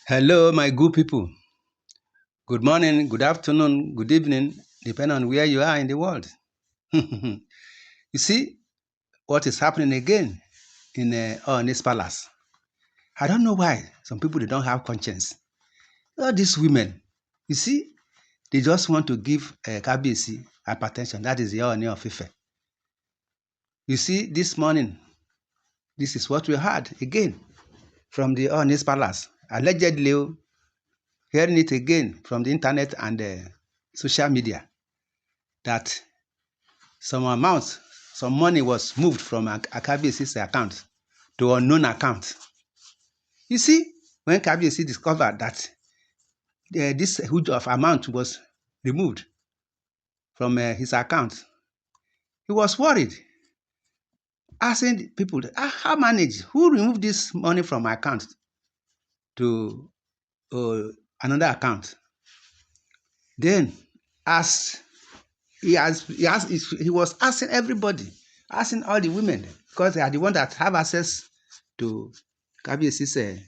Hello, my good people. Good morning, good afternoon, good evening, depending on where you are in the world. You see what is happening again in this palace. I don't know why some people they don't have conscience. All these women, you see, they just want to give Kabiyesi hypertension. That is the Ooni of Ife. You see, this morning, this is what we heard again from the Ooni's palace. Allegedly, hearing it again from the internet and social media that some money was moved from Kabiyesi's account to unknown account. You see, when Kabiyesi discovered that this huge of amount was removed from his account, he was worried, asking people, how manage? Who removed this money from my account to uh, another account? Then, as he was asking everybody, asking all the women, because they are the ones that have access to Kabiyesi's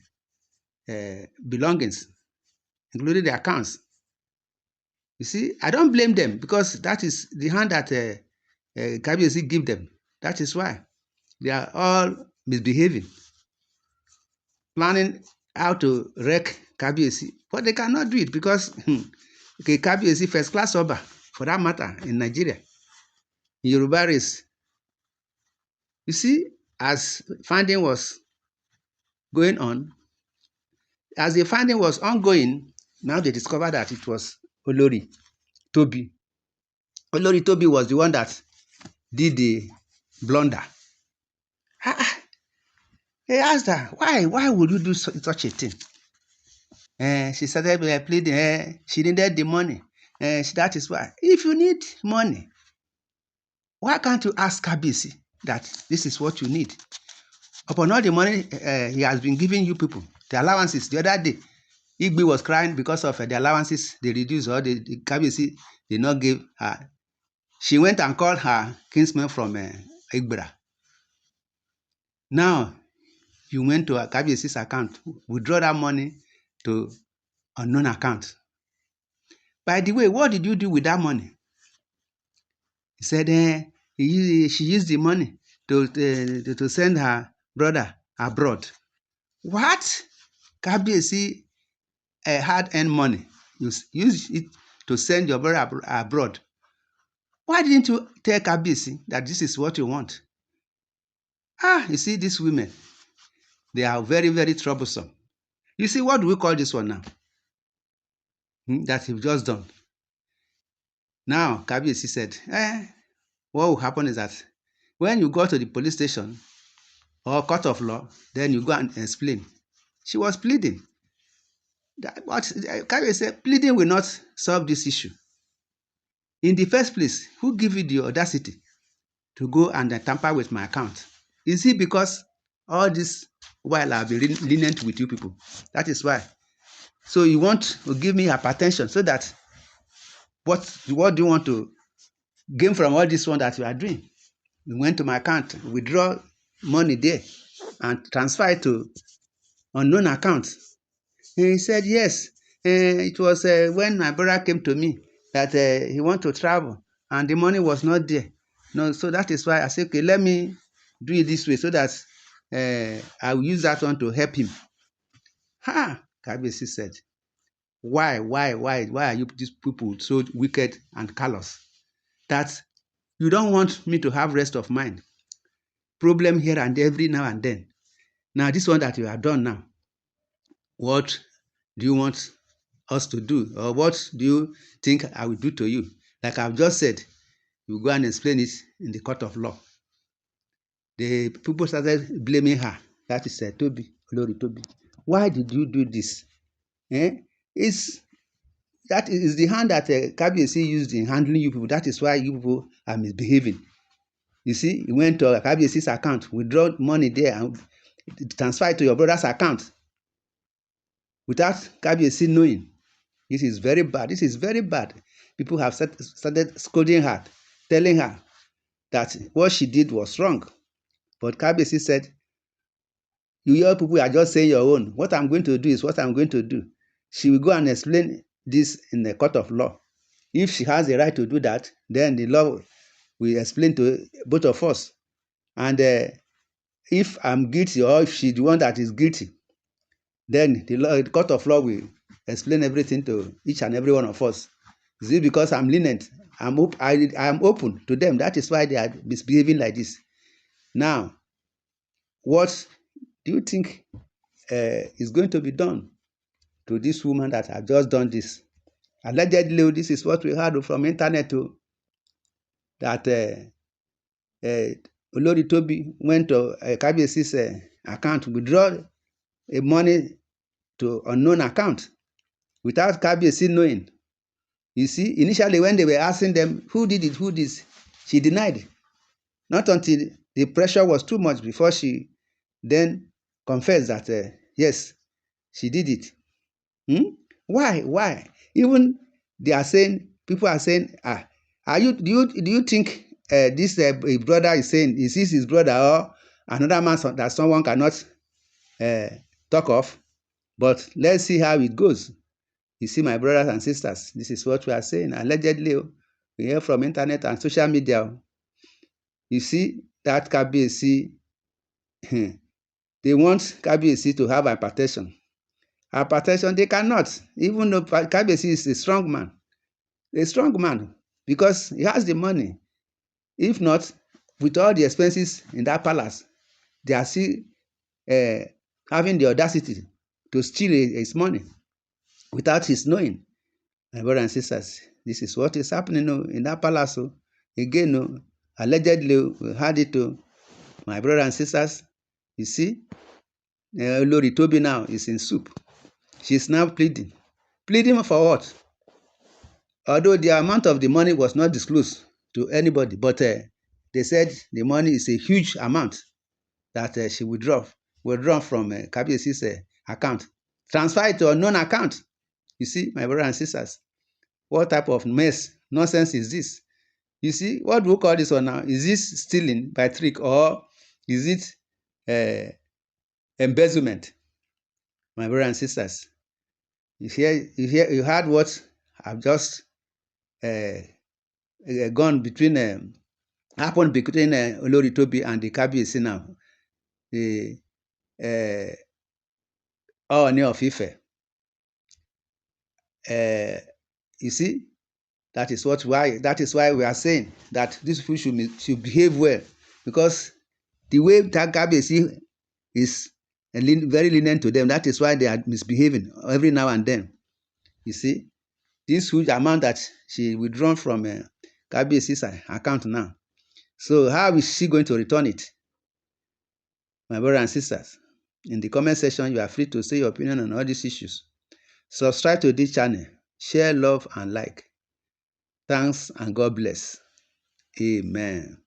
belongings, including the accounts. You see, I don't blame them because that is the hand that Kabiyesi give them. That is why they are all misbehaving, planning how to wreck Kabiyesi. But they cannot do it because okay, Kabiyesi first class Oba, for that matter, in Nigeria, in Yoruba race. You see, as finding was going on, as the finding was ongoing, now they discovered that it was Olori, Tobi. Olori Tobi was the one that did the blunder. He asked her, why would you do such a thing? She started pleading, she needed the money. That is why. If you need money, why can't you ask Kabiyesi that this is what you need? Upon all the money he has been giving you people, the allowances, the other day, Igbi was crying because of the allowances they reduced or the Kabiyesi did not give her. She went and called her kinsman from Igbira. Now, you went to Kabiyesi's account, withdraw that money to unknown account. By the way, what did you do with that money? He said she used the money to send her brother abroad. What? Kabiyesi had earned money. You use it to send your brother abroad. Why didn't you tell Kabiyesi that this is what you want? You see, these women, they are very, very troublesome. You see, what do we call this one now? That you've just done. Now, Kabiyesi said, what will happen is that when you go to the police station or court of law, then you go and explain. She was pleading. But Kabiyesi said, pleading will not solve this issue. In the first place, who gave you the audacity to go and tamper with my account? Is it because all this while I've been lenient with you people? That is why. So you want to give me hypertension so that what do you want to gain from all this one that you are doing? You went to my account, withdraw money there and transfer it to unknown account. And he said, yes, it was when my brother came to me that he want to travel and the money was not there. No, so that is why I said, okay, let me do it this way so that I will use that one to help him. Kabiyesi said, why are you these people so wicked and callous that you don't want me to have rest of mind? Problem here and every now and then. Now, this one that you have done now, what do you want us to do? Or what do you think I will do to you? Like I've just said, you go and explain it in the court of law. The people started blaming her. That is Tobi, Olori Tobi. Why did you do this? That is the hand that Kabiyesi used in handling you people. That is why you people are misbehaving. You see, you went to Kabiyesi's account, withdraw money there and transfer it to your brother's account without Kabiyesi knowing. This is very bad. This is very bad. People have started scolding her, telling her that what she did was wrong. But Kabiyesi said, You hear people are just saying your own. What I'm going to do is what I'm going to do. She will go and explain this in the court of law. If she has the right to do that, then the law will explain to both of us. And if I'm guilty or if she's the one that is guilty, then the court of law will explain everything to each and every one of us. Is it because I'm lenient? I'm open to them. That is why they are misbehaving like this. Now, what do you think is going to be done to this woman that have just done this? Allegedly, this is what we heard from internet too, that Olori Tobi went to Kabiyesi's account, withdraw money to unknown account without Kabiyesi knowing. You see, initially when they were asking them, who did it, who did, she denied. Not until the pressure was too much before she then confessed that, yes, she did it. Why? Even they are saying, people are saying, do you think this brother is saying, is this his brother or another man that someone cannot talk of? But let's see how it goes. You see, my brothers and sisters, this is what we are saying. Allegedly, we hear from internet and social media. You see, that Kabiyesi, they want Kabiyesi to have hypertension. Hypertension, they cannot, even though Kabiyesi is a strong man, because he has the money. If not, with all the expenses in that palace, they are still having the audacity to steal his money without his knowing. My brothers and sisters, this is what is happening in that palace. Again, allegedly, we had it to my brothers and sisters. You see, Olori Tobi now is in soup. She's now pleading. Pleading for what? Although the amount of the money was not disclosed to anybody, but they said the money is a huge amount that she withdraw from Kabiyesi's account. Transfer it to a unknown account. You see, my brothers and sisters, what type of nonsense is this? You see, what do we call this one now? Is this stealing by trick or is it embezzlement? My brothers and sisters, you heard what I've just happened between Olori Tobi and the Kabiyesi now, the Ooni of Ife. You see, that is why we are saying that these people should behave well, because the way that Kabiyesi is very lenient to them, that is why they are misbehaving every now and then. You see, this huge amount that she withdrawn from Kabiyesi's account now. So how is she going to return it? My brothers and sisters, in the comment section, you are free to say your opinion on all these issues. Subscribe to this channel, share, love, and like. Thanks and God bless. Amen.